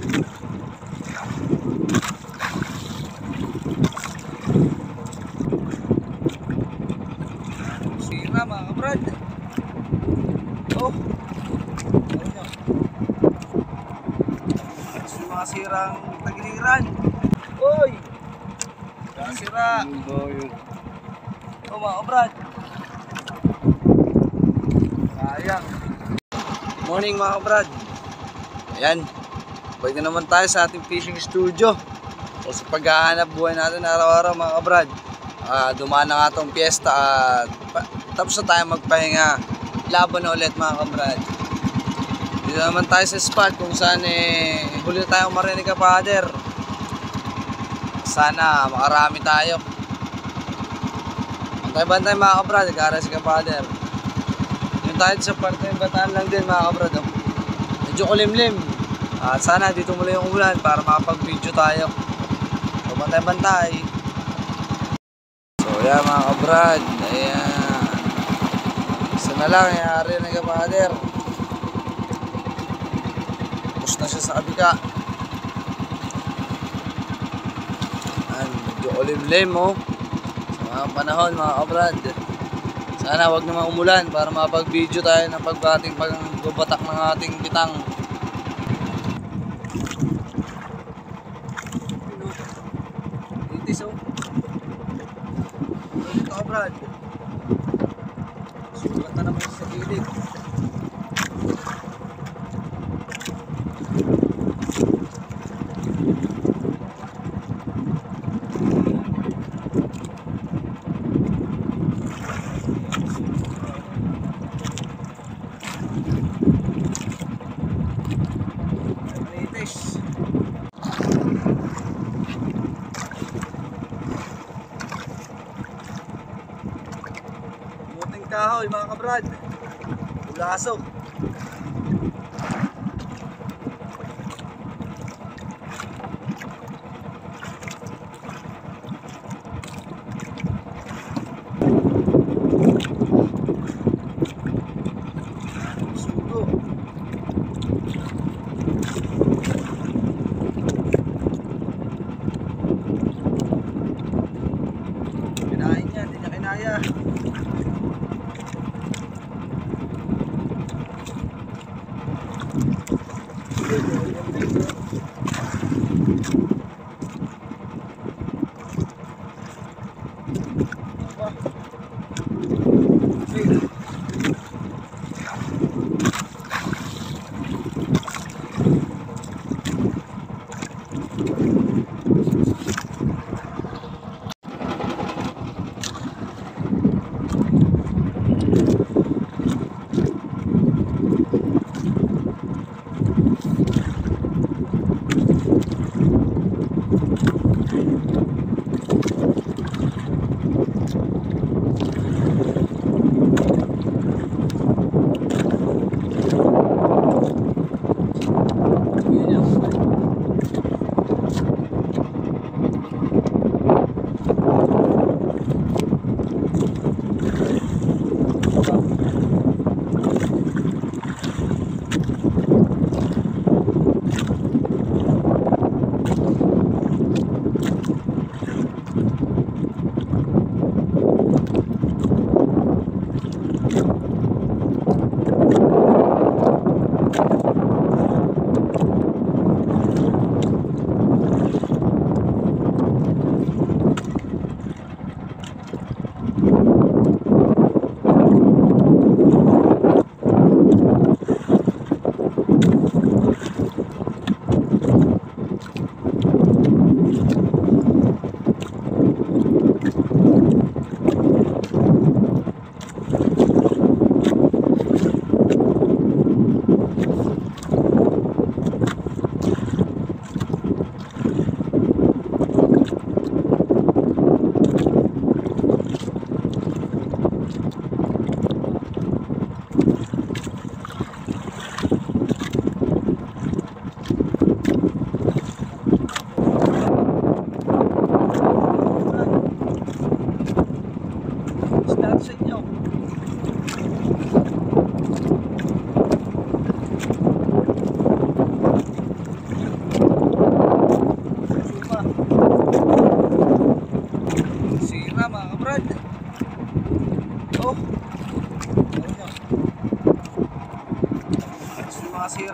Sira mga kabrad. Oh, ayun nyo. Yung mga sirang tagiliran. Uy! Sira. Oh mga kabrad. Sayang. Morning mga kabrad. Ayan. Balik na naman tayo sa ating fishing studio. O sa paghahanap buhay natin araw-araw mga kabrad. Dumaan na nga itong piyesta at tapos na tayo magpahinga. Laban na ulit mga kabrad. Dito naman tayo sa spot kung saan huli na tayong marinig ka father. Sana makarami tayo. Bantay-bantay mga kabrad, nag-aaral si ka father. Yung tayo sa parte ng bataan lang din mga kabrad. Medyo kulimlim. At sana dito mula yung ulan para makapag-video tayo. So bantay-bantay. So yan mga kabrad. Ayan. Isa na lang, yari na ka father. Tapos na siya sa kabika. Ayan, medyo kulimlim oh. Sa mga panahon mga kabrad. Sana wag naman umulan para makapag-video tayo ng pagbating pagbabatak ng ating bitang. Itis oh. Dito ka brad. Sulat na naman sa gilid. Muting kahoy mga kabrad. Ulasog. Sugo. Kinain niya, hindi niya kinaya.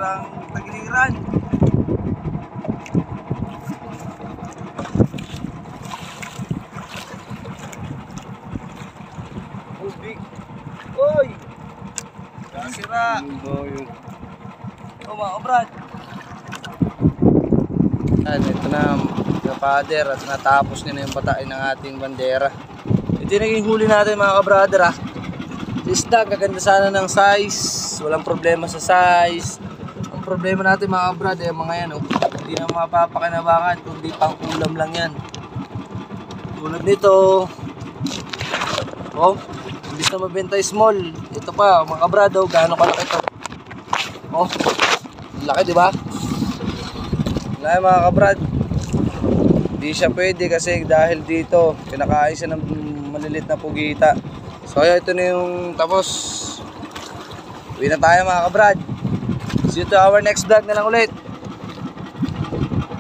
Parang tagiliran. Ubig. Oy! Kasira. Oh, mga kabrad. Ito na yung pader at natapos nila yung batain ng ating bandera. Ito yung naging huli natin mga kabrader ha. Isda, gaganda sana ng size. Walang problema sa size. Ang problema natin mga kabrad yung mga yan oh. Hindi na mapapakinabangan kundi pang ulam lang yan. Tulad nito. Oh, imbis na mabenta small. Ito pa mga kabrad oh, gaano kalaki ito. Oh, laki diba? Wala mga kabrad. Hindi siya pwede kasi dahil dito pinakain siya ng malilit na pugita. So ito na yung tapos. Uwi na tayo mga kabrad. See you to our next vlog na lang ulit.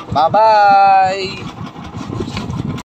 Bye bye.